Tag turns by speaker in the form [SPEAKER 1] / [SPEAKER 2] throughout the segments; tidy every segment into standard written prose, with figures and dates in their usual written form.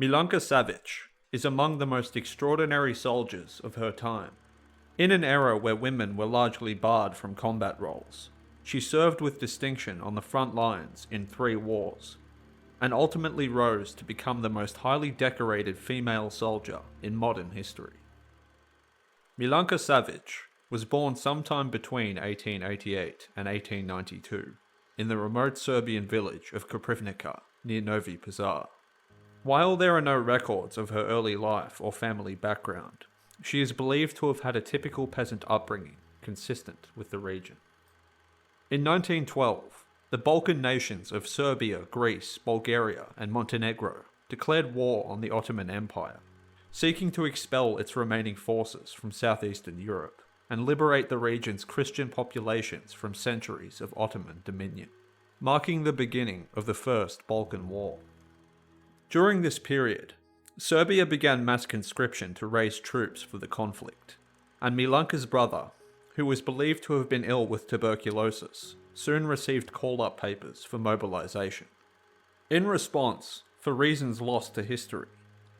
[SPEAKER 1] Milunka Savić is among the most extraordinary soldiers of her time. In an era where women were largely barred from combat roles, she served with distinction on the front lines in 3 wars, and ultimately rose to become the most highly decorated female soldier in modern history. Milunka Savić was born sometime between 1888 and 1892 in the remote Serbian village of Koprivnica near Novi Pazar. While there are no records of her early life or family background, she is believed to have had a typical peasant upbringing consistent with the region. In 1912, the Balkan nations of Serbia, Greece, Bulgaria, and Montenegro declared war on the Ottoman Empire, seeking to expel its remaining forces from southeastern Europe and liberate the region's Christian populations from centuries of Ottoman dominion, marking the beginning of the First Balkan War. During this period, Serbia began mass conscription to raise troops for the conflict, and Milunka's brother, who was believed to have been ill with tuberculosis, soon received call-up papers for mobilization. In response, for reasons lost to history,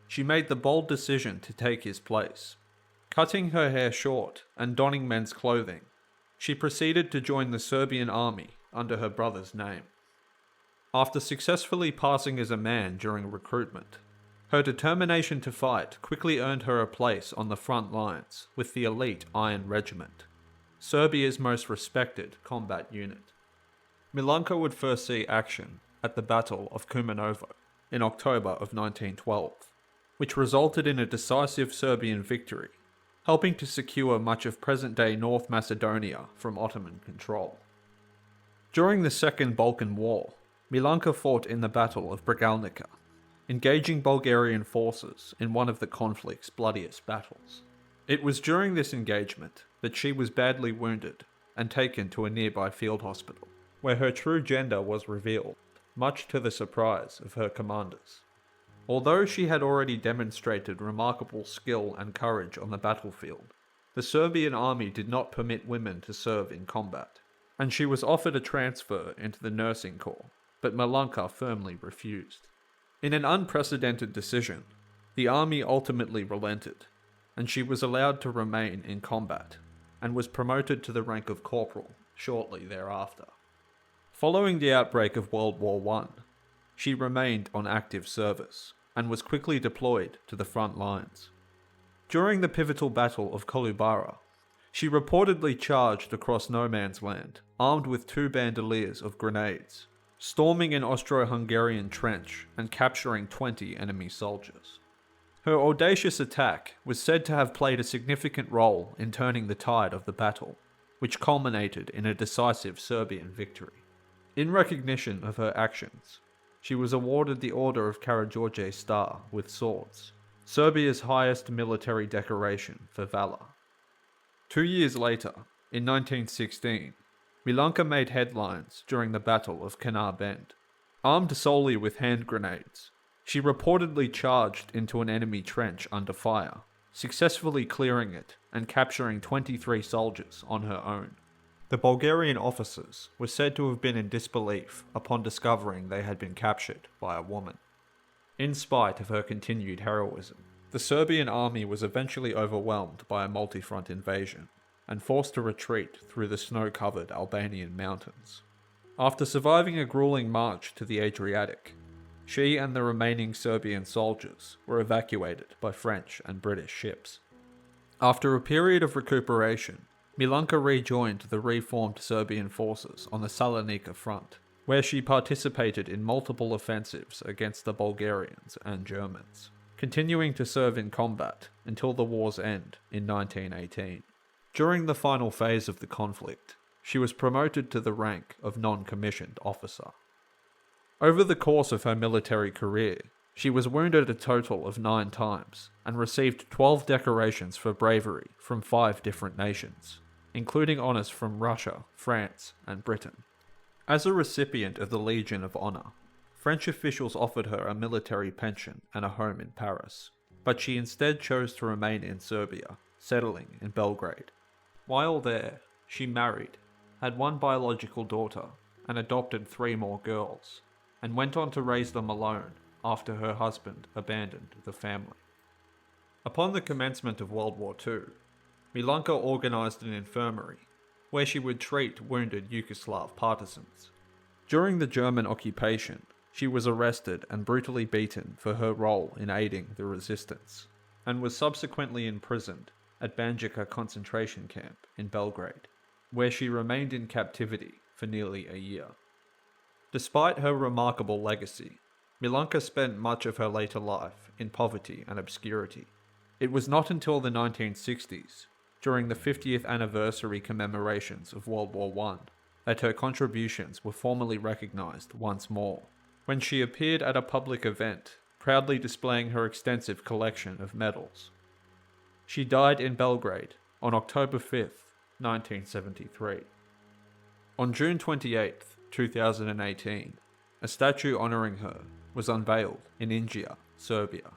[SPEAKER 1] she made the bold decision to take his place. Cutting her hair short and donning men's clothing, she proceeded to join the Serbian army under her brother's name. After successfully passing as a man during recruitment, her determination to fight quickly earned her a place on the front lines with the elite Iron Regiment, Serbia's most respected combat unit. Milunka would first see action at the Battle of Kumovo in October of 1912, which resulted in a decisive Serbian victory, helping to secure much of present-day North Macedonia from Ottoman control. During the Second Balkan War, Milunka fought in the Battle of Bregalnica, engaging Bulgarian forces in one of the conflict's bloodiest battles. It was during this engagement that she was badly wounded and taken to a nearby field hospital, where her true gender was revealed, much to the surprise of her commanders. Although she had already demonstrated remarkable skill and courage on the battlefield, the Serbian army did not permit women to serve in combat, and she was offered a transfer into the nursing corps, but Milunka firmly refused. In an unprecedented decision, the army ultimately relented, and she was allowed to remain in combat, and was promoted to the rank of corporal shortly thereafter. Following the outbreak of World War I, she remained on active service, and was quickly deployed to the front lines. During the pivotal Battle of Kubara, she reportedly charged across no man's land, armed with 2 bandoliers of grenades, storming an Austro-Hungarian trench and capturing 20 enemy soldiers. Her audacious attack was said to have played a significant role in turning the tide of the battle, which culminated in a decisive Serbian victory. In recognition of her actions, she was awarded the Order of Karađorđe Star with swords, Serbia's highest military decoration for valor. 2 years later, in 1916, Milunka made headlines during the Battle of Canar. Armed solely with hand grenades, she reportedly charged into an enemy trench under fire, successfully clearing it and capturing 23 soldiers on her own. The Bulgarian officers were said to have been in disbelief upon discovering they had been captured by a woman. In spite of her continued heroism, the Serbian army was eventually overwhelmed by a multi-front invasion, and forced to retreat through the snow-covered Albanian mountains. After surviving a grueling march to the Adriatic, she and the remaining Serbian soldiers were evacuated by French and British ships. After a period of recuperation, Milunka rejoined the reformed Serbian forces on the Salonika front, where she participated in multiple offensives against the Bulgarians and Germans, continuing to serve in combat until the war's end in 1918. During the final phase of the conflict, she was promoted to the rank of non-commissioned officer. Over the course of her military career, she was wounded a total of 9 times and received 12 decorations for bravery from 5 different nations, including honours from Russia, France, and Britain. As a recipient of the Legion of Honour, French officials offered her a military pension and a home in Paris, but she instead chose to remain in Serbia, settling in Belgrade. While there, she married, had 1 biological daughter, and adopted 3 more girls, and went on to raise them alone after her husband abandoned the family. Upon the commencement of World War II, Milunka organised an infirmary where she would treat wounded Yugoslav partisans. During the German occupation, she was arrested and brutally beaten for her role in aiding the resistance, and was subsequently imprisoned at Banjica concentration camp in Belgrade, where she remained in captivity for nearly a year. Despite her remarkable legacy, Milunka spent much of her later life in poverty and obscurity. It was not until the 1960s, during the 50th anniversary commemorations of World War I, that her contributions were formally recognised once more, when she appeared at a public event, proudly displaying her extensive collection of medals. She died in Belgrade on October 5th, 1973. On June 28th, 2018, a statue honouring her was unveiled in Inđija, Serbia.